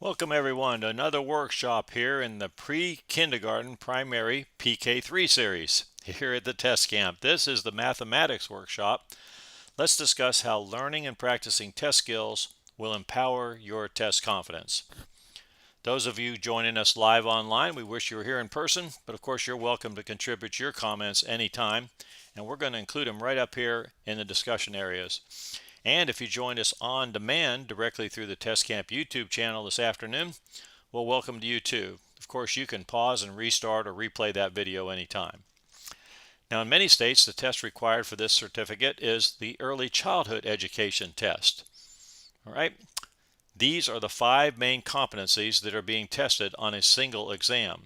Welcome everyone to another workshop here in the pre-kindergarten primary PK-3 series here at the test camp. This is the mathematics workshop. Let's discuss how learning and practicing test skills will empower your test confidence. Those of you joining us live online, we wish you were here in person, but of course you're welcome to contribute your comments anytime, and we're going to include them right up here in the discussion areas. And if you joined us on demand directly through the Test Camp YouTube channel this afternoon, well, welcome to you too. Of course, you can pause and restart or replay that video anytime. Now, in many states, the test required for this certificate is the Early Childhood Education Test. All right. These are the 5 main competencies that are being tested on a single exam.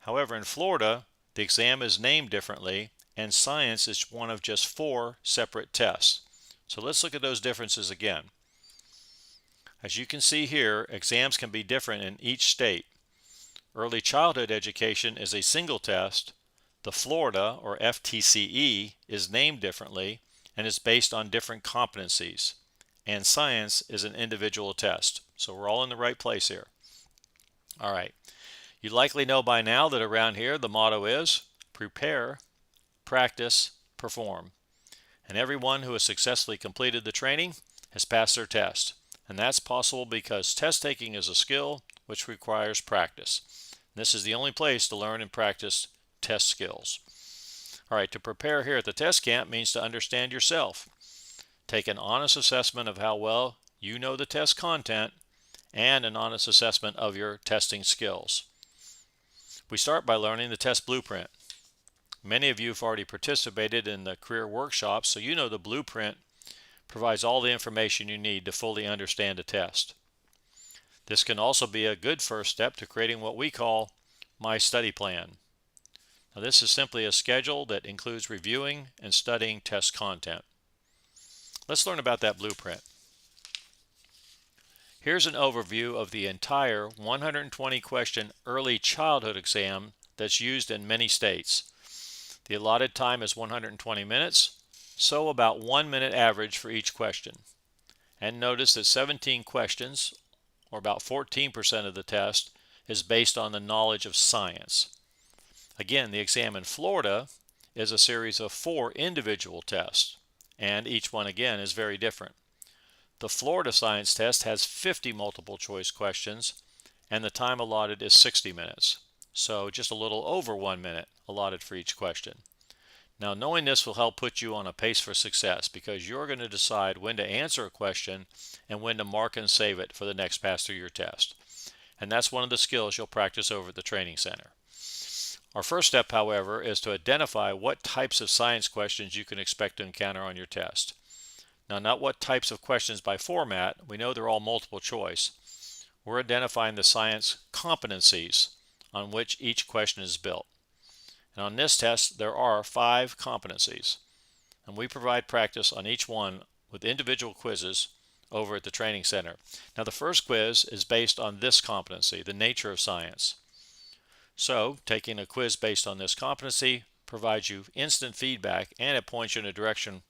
However, in Florida, the exam is named differently, and science is one of just 4 separate tests. So let's look at those differences again. As you can see here, exams can be different in each state. Early childhood education is a single test. The Florida, or FTCE, is named differently and is based on different competencies. And science is an individual test. So we're all in the right place here. All right. You likely know by now that around here the motto is prepare, practice, perform. And everyone who has successfully completed the training has passed their test. And that's possible because test taking is a skill which requires practice. And this is the only place to learn and practice test skills. All right, to prepare here at the test camp means to understand yourself. Take an honest assessment of how well you know the test content and an honest assessment of your testing skills. We start by learning the test blueprint. Many of you have already participated in the career workshops, so you know the blueprint provides all the information you need to fully understand a test. This can also be a good first step to creating what we call my study plan. Now, this is simply a schedule that includes reviewing and studying test content. Let's learn about that blueprint. Here's an overview of the entire 120 question early childhood exam that's used in many states. The allotted time is 120 minutes, so about 1 minute average for each question. And notice that 17 questions, or about 14% of the test, is based on the knowledge of science. Again, the exam in Florida is a series of 4 individual tests, and each one again is very different. The Florida science test has 50 multiple choice questions, and the time allotted is 60 minutes. So just a little over 1 minute allotted for each question. Now, knowing this will help put you on a pace for success because you're going to decide when to answer a question and when to mark and save it for the next pass through your test. And that's one of the skills you'll practice over at the training center. Our first step, however, is to identify what types of science questions you can expect to encounter on your test. Now, not what types of questions by format. We know they're all multiple choice. We're identifying the science competencies on which each question is built. And on this test, there are 5 competencies. And we provide practice on each one with individual quizzes over at the training center. Now, the first quiz is based on this competency, the nature of science. So, taking a quiz based on this competency provides you instant feedback and it points you in a direction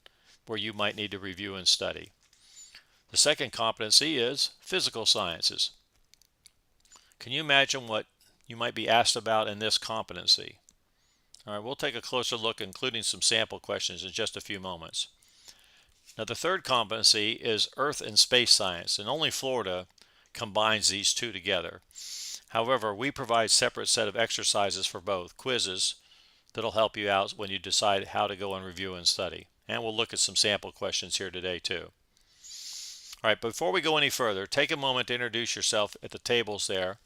where you might need to review and study. The second competency is physical sciences. Can you imagine what you might be asked about in this competency? All right, we'll take a closer look, including some sample questions in just a few moments. Now, the third competency is Earth and Space Science, and only Florida combines these two together. However, we provide a separate set of exercises for both, quizzes, that'll help you out when you decide how to go and review and study. And we'll look at some sample questions here today too. All right, before we go any further, take a moment to introduce yourself at the tables there,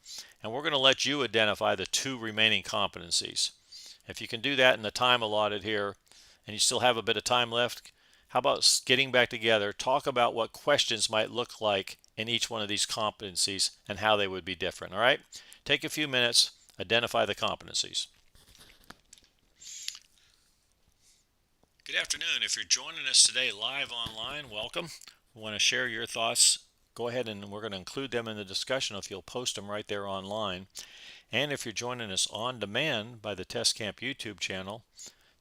and we're going to let you identify the 2 remaining competencies. If you can do that in the time allotted here, and you still have a bit of time left, how about getting back together, talk about what questions might look like in each one of these competencies and how they would be different, all right? Take a few minutes, identify the competencies. Good afternoon. If you're joining us today live online, welcome. We want to share your thoughts. Go ahead and we're going to include them in the discussion if you'll post them right there online. And if you're joining us on demand by the Test Camp YouTube channel,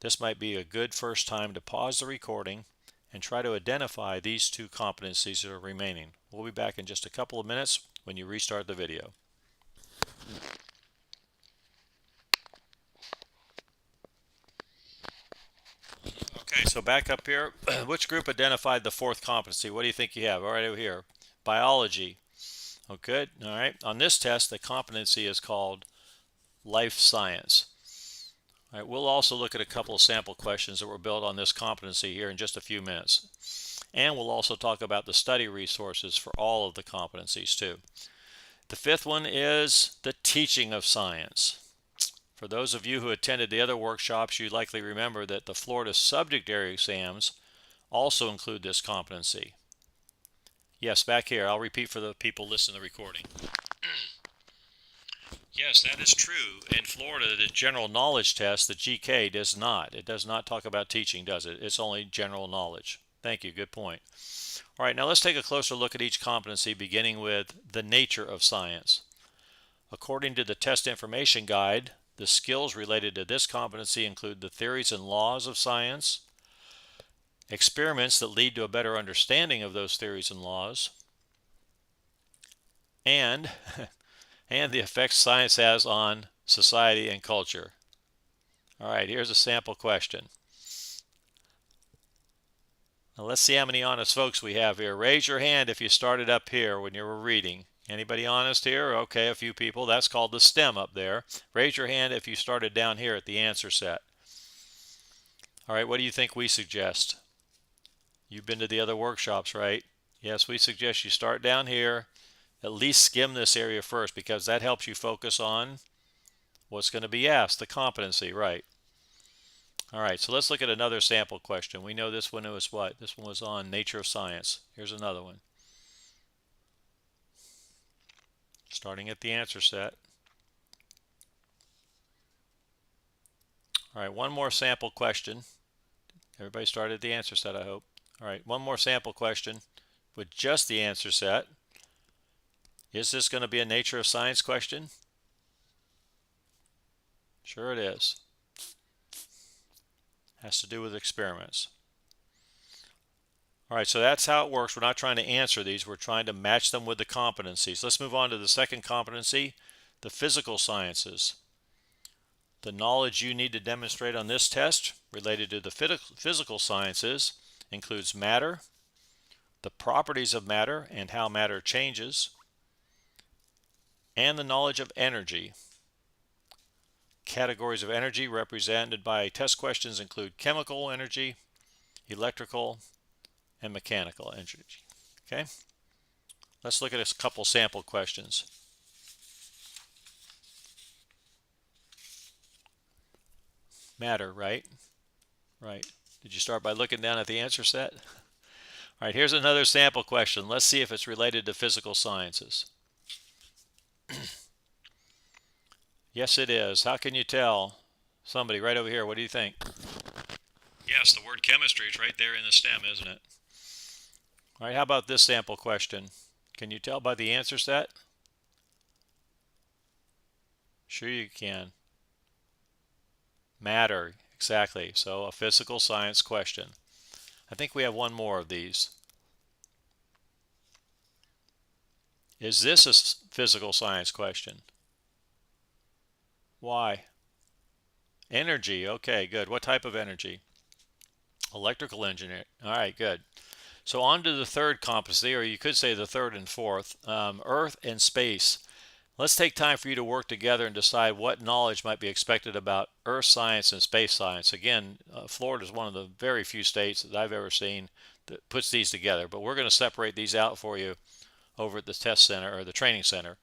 this might be a good first time to pause the recording and try to identify these 2 competencies that are remaining. We'll be back in just a couple of minutes when you restart the video. Okay, so back up here. Which group identified the fourth competency? What do you think you have? All right, over here. Biology. Oh, good. All right. On this test, the competency is called life science. All right, we'll also look at a couple of sample questions that were built on this competency here in just a few minutes. And we'll also talk about the study resources for all of the competencies too. The fifth one is the teaching of science. For those of you who attended the other workshops, you likely remember that the Florida subject area exams also include this competency. Yes, back here. I'll repeat for the people listening to the recording. Yes, that is true. In Florida, the general knowledge test, the GK, does not. It does not talk about teaching, does it? It's only general knowledge. Thank you. Good point. All right, now let's take a closer look at each competency, beginning with the nature of science. According to the Test Information Guide, the skills related to this competency include the theories and laws of science, experiments that lead to a better understanding of those theories and laws, and the effects science has on society and culture. All right, here's a sample question. Now let's see how many honest folks we have here. Raise your hand if you started up here when you were reading. Anybody honest here? Okay, a few people. That's called the STEM up there. Raise your hand if you started down here at the answer set. All right, what do you think we suggest? You've been to the other workshops, right? Yes, we suggest you start down here. At least skim this area first because that helps you focus on what's going to be asked, the competency, right? All right, so let's look at another sample question. We know this one was what? This one was on nature of science. Here's another one. Starting at the answer set. All right, one more sample question. Everybody started at the answer set, I hope. All right, one more sample question with just the answer set. Is this going to be a nature of science question? Sure it is. Has to do with experiments. All right, so that's how it works. We're not trying to answer these. We're trying to match them with the competencies. Let's move on to the second competency, the physical sciences. The knowledge you need to demonstrate on this test related to the physical sciences includes matter, the properties of matter and how matter changes, and the knowledge of energy. Categories of energy represented by test questions include chemical energy, electrical, and mechanical energy. Okay, let's look at a couple sample questions. Matter, right? Right. Did you start by looking down at the answer set? All right, here's another sample question. Let's see if it's related to physical sciences. Yes, it is. How can you tell? Somebody right over here, what do you think? Yes, the word chemistry is right there in the stem, isn't it? All right, how about this sample question? Can you tell by the answer set? Sure you can. Matter, exactly. So a physical science question. I think we have one more of these. Is this a physical science question? Why? Energy. Okay, good. What type of energy? Electrical engineer. All right, good. So on to the third competency, or you could say the third and fourth, Earth and space. Let's take time for you to work together and decide what knowledge might be expected about Earth science and space science. Again, Florida is one of the very few states that I've ever seen that puts these together, but we're going to separate these out for you over at the test center or the training center.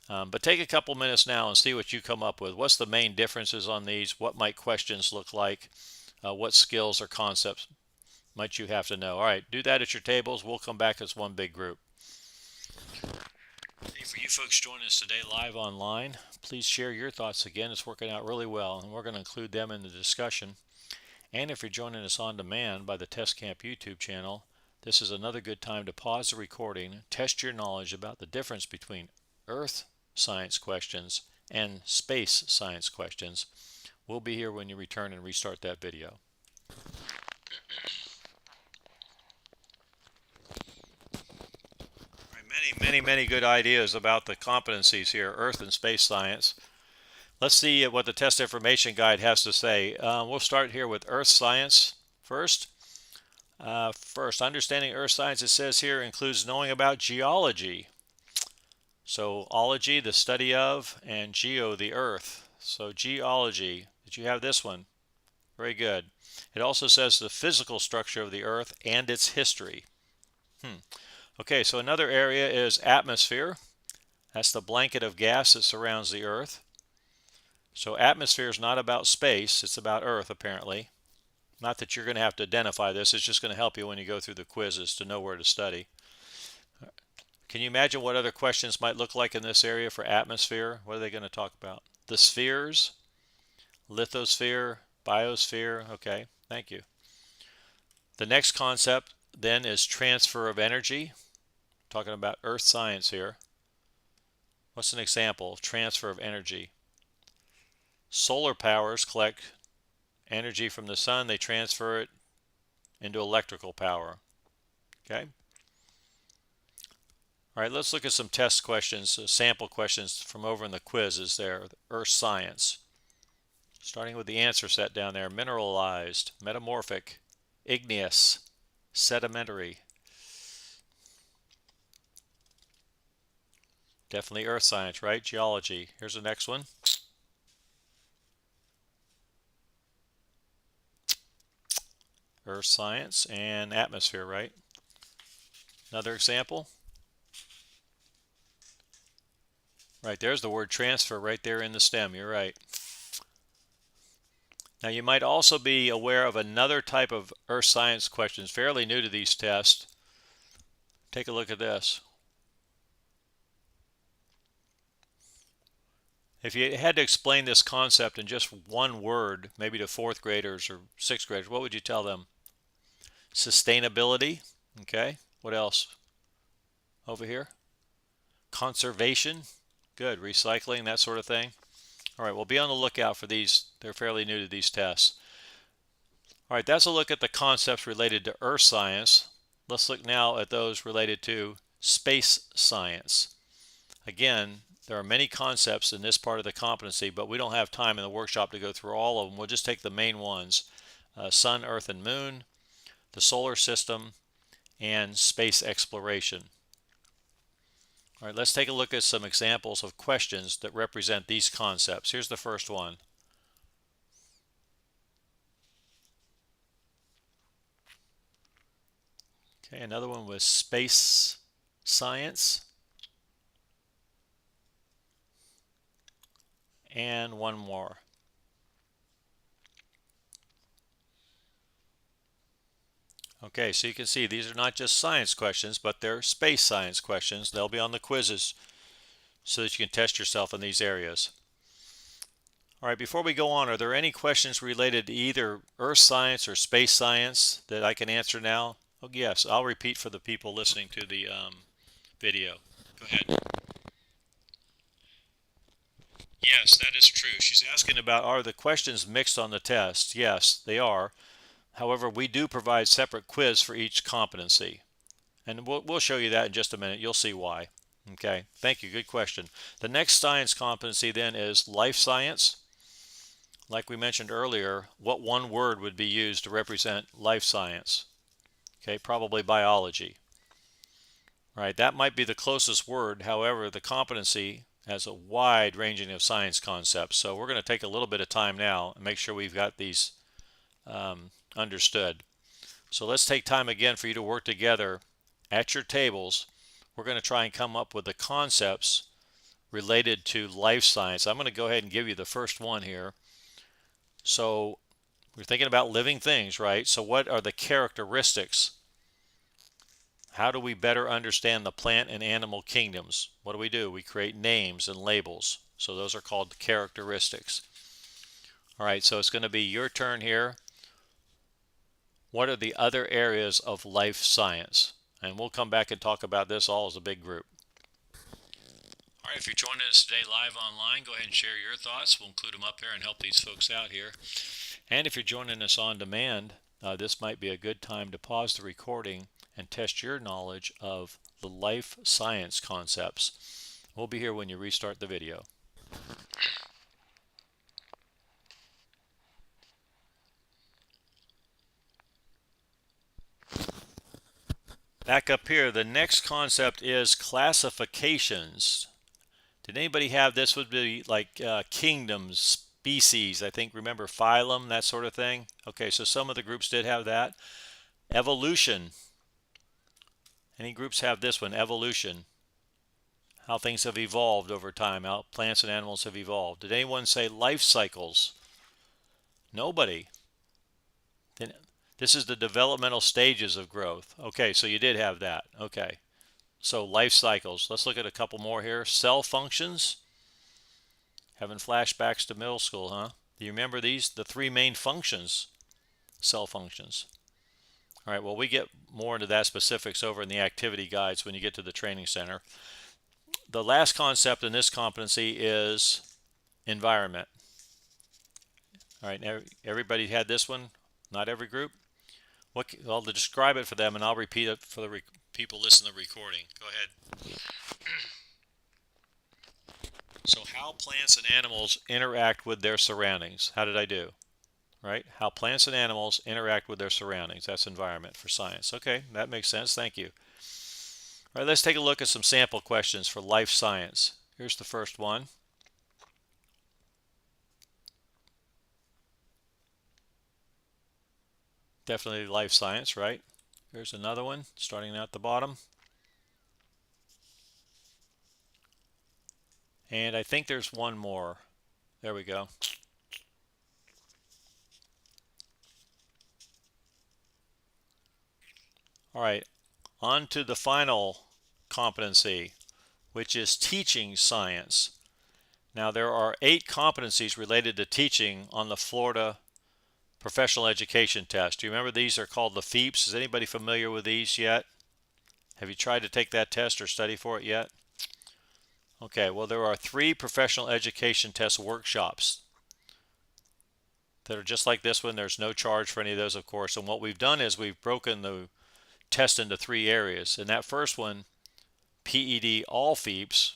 But take a couple minutes now and see what you come up with. What's the main differences on these? What might questions look like? What skills or concepts might you have to know? All right, do that at your tables. We'll come back as one big group. Hey, for you folks joining us today live online, please share your thoughts again. It's working out really well, and we're going to include them in the discussion. And if you're joining us on demand by the Test Camp YouTube channel, this is another good time to pause the recording, test your knowledge about the difference between Earth science questions and space science questions. We'll be here when you return and restart that video. Many Many good ideas about the competencies here, Earth and space science. Let's see what the test information guide has to say. We'll start here with Earth science first. First, understanding Earth science, it says here, includes knowing about geology. So, ology, the study of, and geo, the earth. So, geology. Did you have this one? Very good. It also says the physical structure of the earth and its history. Okay, so another area is atmosphere. That's the blanket of gas that surrounds the earth. So atmosphere is not about space, it's about earth apparently. Not that you're going to have to identify this, it's just going to help you when you go through the quizzes to know where to study. Can you imagine what other questions might look like in this area for atmosphere? What are they going to talk about? The spheres, lithosphere, biosphere. Okay, thank you. The next concept then is transfer of energy. Talking about earth science here. What's an example of transfer of energy? Solar powers collect energy from the sun, they transfer it into electrical power. Okay? All right, let's look at some test questions, sample questions from over in the quizzes there, Earth science. Starting with the answer set down there, mineralized, metamorphic, igneous, sedimentary. Definitely earth science, right? Geology. Here's the next one. Earth science and atmosphere, right? Another example. Right, there's the word transfer right there in the stem. You're right. Now you might also be aware of another type of earth science questions, fairly new to these tests. Take a look at this. If you had to explain this concept in just one word, maybe to fourth graders or sixth graders, what would you tell them? Sustainability. Okay. What else? Over here. Conservation. Good. Recycling, that sort of thing. All right, we'll be on the lookout for these. They're fairly new to these tests. All right, that's a look at the concepts related to earth science. Let's look now at those related to space science. Again, there are many concepts in this part of the competency, but we don't have time in the workshop to go through all of them. We'll just take the main ones. Sun, Earth, and Moon, the solar system, and space exploration. All right, let's take a look at some examples of questions that represent these concepts. Here's the first one. Okay, another one was space science. And one more. Okay, so you can see these are not just science questions, but they're space science questions. They'll be on the quizzes so that you can test yourself in these areas. All right, before we go on, are there any questions related to either earth science or space science that I can answer now? Oh, yes, I'll repeat for the people listening to the video. Go ahead. Yes, that is true. She's asking about, are the questions mixed on the test? Yes, they are. However, we do provide separate quiz for each competency. And we'll show you that in just a minute. You'll see why. Okay, thank you. Good question. The next science competency then is life science. Like we mentioned earlier, what one word would be used to represent life science? Okay, probably biology. Right, that might be the closest word. However, the competency has a wide ranging of science concepts. So we're going to take a little bit of time now and make sure we've got these understood. So let's take time again for you to work together at your tables. We're going to try and come up with the concepts related to life science. I'm going to go ahead and give you the first one here. So we're thinking about living things, right? So what are the characteristics? How do we better understand the plant and animal kingdoms? What do? We create names and labels. So those are called characteristics. All right, so it's going to be your turn here. What are the other areas of life science? And we'll come back and talk about this all as a big group. All right, if you're joining us today live online, go ahead and share your thoughts. We'll include them up there and help these folks out here. And if you're joining us on demand, this might be a good time to pause the recording and test your knowledge of the life science concepts. We'll be here when you restart the video. Back up here, the next concept is classifications. Did anybody have this? Would be like kingdoms, species, I think, remember phylum, that sort of thing. Okay, so some of the groups did have that. Evolution. Any groups have this one, evolution. How things have evolved over time, how plants and animals have evolved. Did anyone say life cycles? Nobody. This is the developmental stages of growth. Okay, so you did have that. Okay, so life cycles. Let's look at a couple more here. Cell functions. Having flashbacks to middle school, huh? Do you remember these? The three main functions, cell functions. All right, well, we get more into that specifics over in the activity guides when you get to the training center. The last concept in this competency is environment. All right, everybody had this one? Not every group? Well, to describe it for them, and I'll repeat it for the people listening to the recording. Go ahead. So how plants and animals interact with their surroundings. How did I do? Right? How plants and animals interact with their surroundings. That's environment for science. Okay, that makes sense. Thank you. All right, let's take a look at some sample questions for life science. Here's the first one. Definitely life science, right? Here's another one, starting at the bottom. And I think there's one more. There we go. All right, on to the final competency, which is teaching science. Now, there are 8 competencies related to teaching on the Florida Professional Education Test. Do you remember these are called the FEEPs? Is anybody familiar with these yet? Have you tried to take that test or study for it yet? Okay, well, there are 3 professional education test workshops that are just like this one. There's no charge for any of those, of course. And what we've done is we've broken the test into 3 areas. In that first one, PED all FEEPs,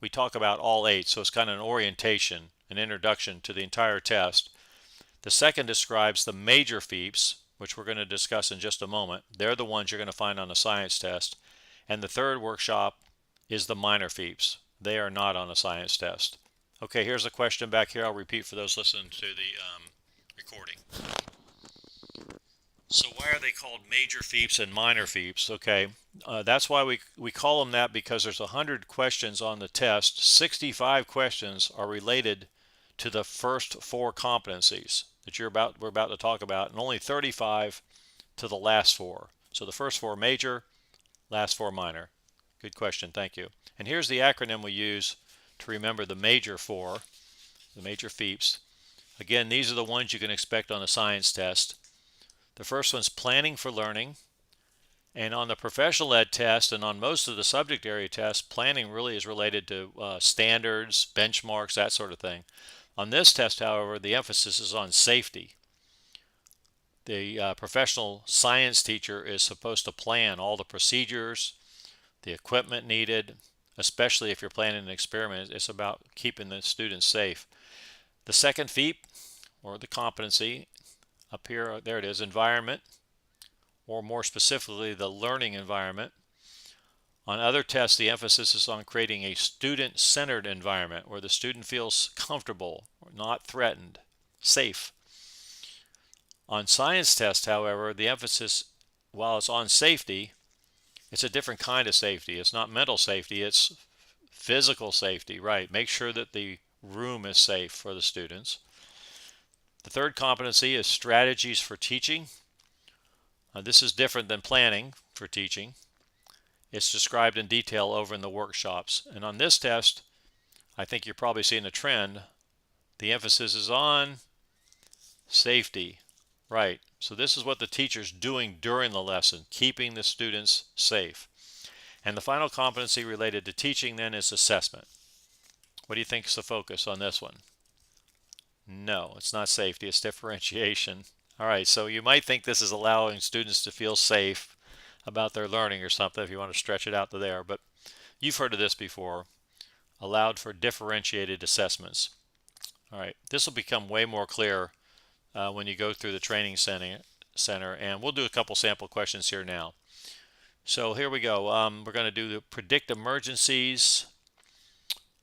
we talk about all 8, so it's kind of an orientation, an introduction to the entire test. The second describes the major FEEPs, which we're going to discuss in just a moment. They're the ones you're going to find on a science test. And the third workshop is the minor FEEPs. They are not on a science test. Okay, here's a question back here. I'll repeat for those listening to the recording. So why are they called major FEEPs and minor FEEPs? Okay, that's why we call them that, because there's 100 questions on the test. 65 questions are related to the first 4 competencies that we're about to talk about, and only 35 to the last 4. So the first 4 major, last 4 minor. Good question, thank you. And here's the acronym we use to remember the major 4, the major FEEPs. Again, these are the ones you can expect on a science test. The first one's planning for learning. And on the professional ed test and on most of the subject area tests, planning really is related to standards, benchmarks, that sort of thing. On this test, however, the emphasis is on safety. The professional science teacher is supposed to plan all the procedures, the equipment needed, especially if you're planning an experiment. It's about keeping the students safe. The second FEEP, or the competency, up here, there it is, environment, or more specifically, the learning environment. On other tests, the emphasis is on creating a student-centered environment where the student feels comfortable, not threatened, safe. On science tests, however, the emphasis, while it's on safety, it's a different kind of safety. It's not mental safety, it's physical safety, right? Make sure that the room is safe for the students. The third competency is strategies for teaching. This is different than planning for teaching. It's described in detail over in the workshops. And on this test, I think you're probably seeing a trend. The emphasis is on safety. Right. So this is what the teacher's doing during the lesson, keeping the students safe. And the final competency related to teaching then is assessment. What do you think is the focus on this one? No, it's not safety, it's differentiation. All right, so you might think this is allowing students to feel safe. about their learning or something if you want to stretch it out to there. But you've heard of this before. Allowed for differentiated assessments. All right, this will become way more clear when you go through the training center, and we'll do a couple sample questions here now. So here we go. We're going to do the predict emergencies,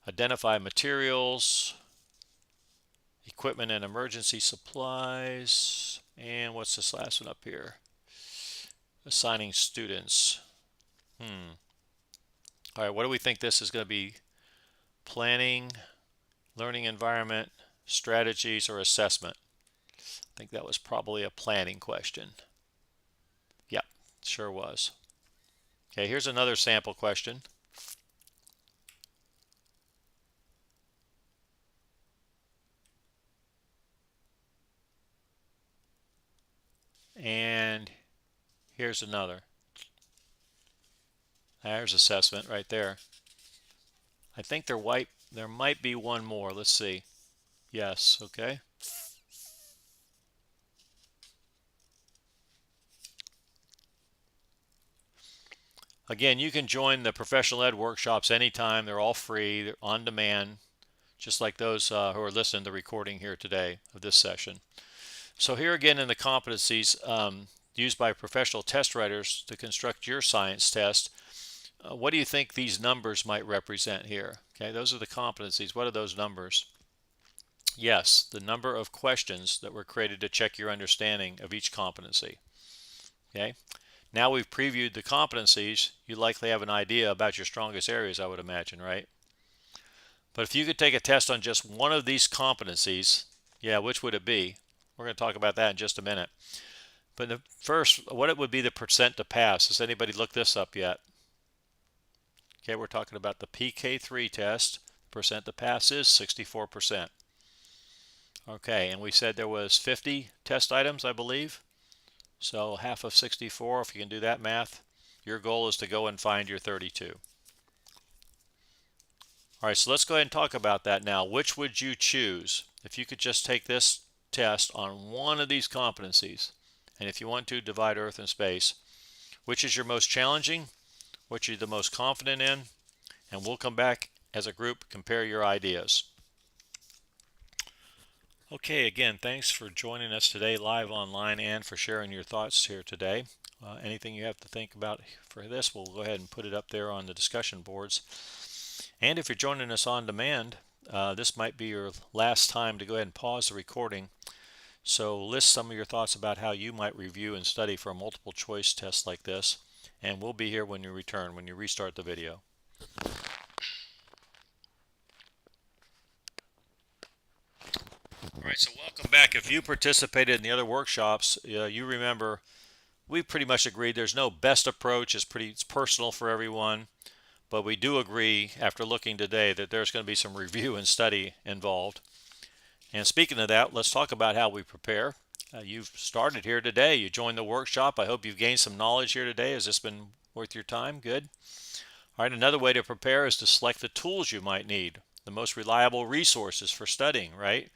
identify materials, equipment and emergency supplies, and what's this last one up here? Assigning students. All right, what do we think this is going to be? Planning, learning environment, strategies, or assessment? I think that was probably a planning question. Yep, sure was. Okay, here's another sample question. And here's another. There's assessment right there. I think there might be one more. Let's see. Yes, okay. Again, you can join the professional ed workshops anytime. They're all free. They're on demand, just like those who are listening to the recording here today of this session. So here again in the competencies used by professional test writers to construct your science test, what do you think these numbers might represent here? Okay, those are the competencies. What are those numbers? Yes, the number of questions that were created to check your understanding of each competency. Okay. Now we've previewed the competencies, you likely have an idea about your strongest areas, I would imagine, right? But if you could take a test on just one of these competencies, yeah, which would it be? We're going to talk about that in just a minute. But first, what it would be the percent to pass? Has anybody looked this up yet? Okay, we're talking about the PK-3 test. Percent to pass is 64%. Okay, and we said there was 50 test items, I believe. So half of 64, if you can do that math, your goal is to go and find your 32. All right, so let's go ahead and talk about that now. Which would you choose if you could just take this test on one of these competencies? And if you want to, divide Earth and space. Which is your most challenging? Which are you the most confident in? And we'll come back as a group, compare your ideas. Okay, again, thanks for joining us today live online and for sharing your thoughts here today. Anything you have to think about for this, we'll go ahead and put it up there on the discussion boards. And if you're joining us on demand, this might be your last time to go ahead and pause the recording. So list some of your thoughts about how you might review and study for a multiple choice test like this. And we'll be here when you return, when you restart the video. All right, so welcome back. If you participated in the other workshops, you remember we pretty much agreed there's no best approach. It's personal for everyone, but we do agree after looking today that there's going to be some review and study involved. And speaking of that, let's talk about how we prepare. You've started here today. You joined the workshop. I hope you've gained some knowledge here today. Has this been worth your time? Good. All right, another way to prepare is to select the tools you might need, the most reliable resources for studying, right?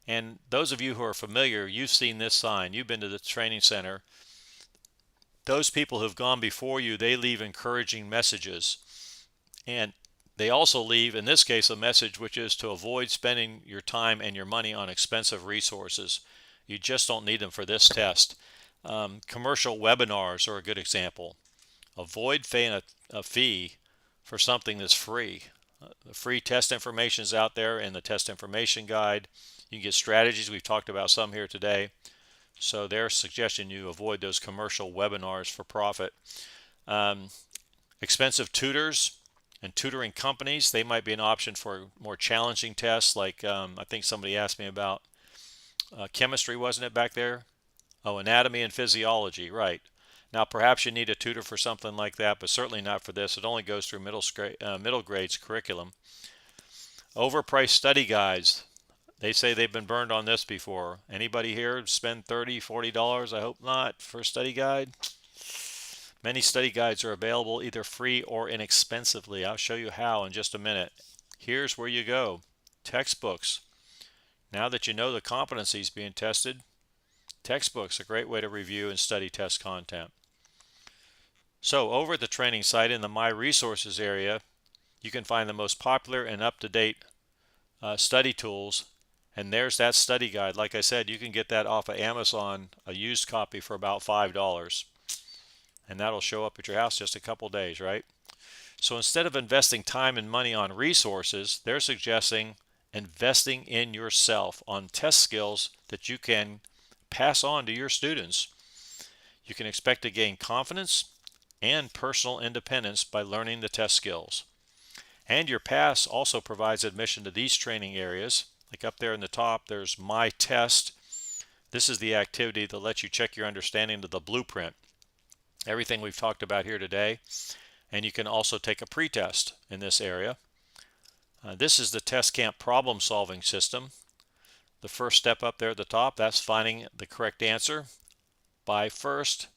And those of you who are familiar, you've seen this sign. You've been to the training center. Those people who've gone before you, they leave encouraging messages. And they also leave, in this case, a message which is to avoid spending your time and your money on expensive resources. You just don't need them for this test. Commercial webinars are a good example. Avoid paying a fee for something that's free. The free test information is out there in the test information guide. You can get strategies. We've talked about some here today. So their suggestion you avoid those commercial webinars for profit. Expensive tutors and tutoring companies, they might be an option for more challenging tests like I think somebody asked me about chemistry, wasn't it back there? Oh, anatomy and physiology, right. Now perhaps you need a tutor for something like that, but certainly not for this. It only goes through middle grades curriculum. Overpriced study guides. They say they've been burned on this before. Anybody here spend $30, $40? I hope not for a study guide. Many study guides are available either free or inexpensively. I'll show you how in just a minute. Here's where you go. Textbooks. Now that you know the competencies being tested, textbooks are a great way to review and study test content. So over at the training site in the My Resources area, you can find the most popular and up-to-date study tools, and there's that study guide. Like I said, you can get that off of Amazon, a used copy, for about $5, and that'll show up at your house just a couple days, right? So instead of investing time and money on resources, they're suggesting investing in yourself on test skills that you can pass on to your students. You can expect to gain confidence and personal independence by learning the test skills. And your pass also provides admission to these training areas. Like up there in the top, there's My Test. This is the activity that lets you check your understanding of the blueprint, everything we've talked about here today. And you can also take a pretest in this area. This is the test camp problem solving system. The first step up there at the top, that's finding the correct answer by first,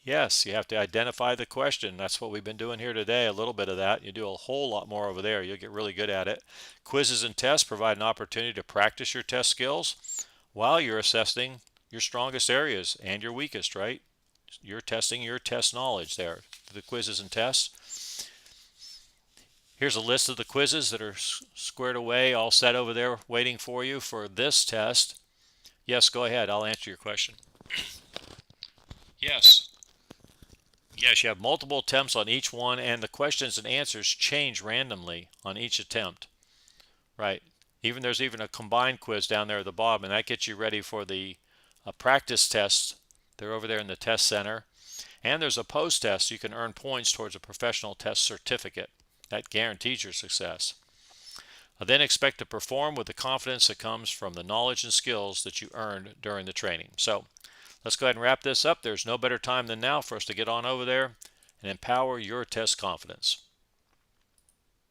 yes, you have to identify the question. That's what we've been doing here today, a little bit of that. You do a whole lot more over there. You'll get really good at it. Quizzes and tests provide an opportunity to practice your test skills while you're assessing your strongest areas and your weakest, right? You're testing your test knowledge there, the quizzes and tests. Here's a list of the quizzes that are squared away, all set over there waiting for you for this test. Yes, go ahead. I'll answer your question. Yes. Yes, you have multiple attempts on each one, and the questions and answers change randomly on each attempt. Right. There's even a combined quiz down there at the bottom, and that gets you ready for the practice tests. They're over there in the test center. And there's a post test. You can earn points towards a professional test certificate. That guarantees your success. Then expect to perform with the confidence that comes from the knowledge and skills that you earned during the training. So let's go ahead and wrap this up. There's no better time than now for us to get on over there and empower your test confidence.